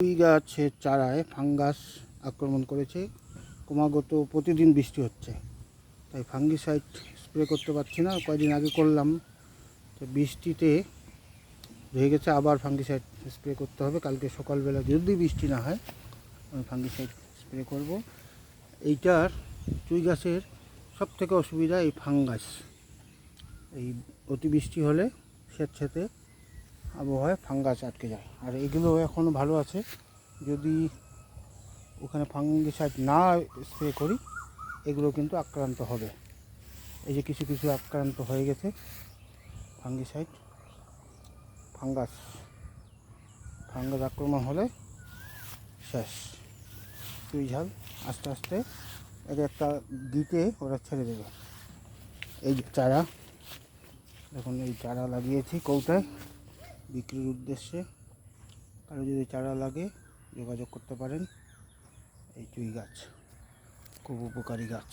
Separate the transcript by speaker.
Speaker 1: পুঁই গাছের চারায় ফাঙ্গাস আক্রমণ করেছে। ক্রমাগত প্রতিদিন বৃষ্টি হচ্ছে, তাই ফাঙ্গিসাইড স্প্রে করতে পারছি না। কয়েকদিন আগে করলাম, তো বৃষ্টিতে রয়ে গেছে, আবার ফাঙ্গিসাইড স্প্রে করতে হবে। কালকে সকালবেলা যদি বৃষ্টি না হয় আমি ফাঙ্গিসাইড স্প্রে করব। এইটার চুই গাছের সব থেকে অসুবিধা এই ফাঙ্গাস। এই অতিবৃষ্টি হলে স্যাঁতস্যাঁতে আবহাওয়ায় ফাঙ্গাস আটকে যায়। আর এগুলো এখনও ভালো আছে, যদি ওখানে ফাঙ্গিসাইড না স্প্রে করি এগুলো কিন্তু আক্রান্ত হবে। এই যে কিছু কিছু আক্রান্ত হয়ে গেছে। ফাঙ্গিসাইড ফাঙ্গাস আক্রমণ হলে শেষ, চুই ঝাল আস্তে আস্তে এর একটা দিতে ওরা ছেড়ে দেবে। এই যে চারা দেখুন, এই চারা লাগিয়েছি কৌটায় বিক্রির উদ্দেশ্যে। কারো যদি চারা লাগে যোগাযোগ করতে পারেন। এই চুই গাছ খুব উপকারী গাছ।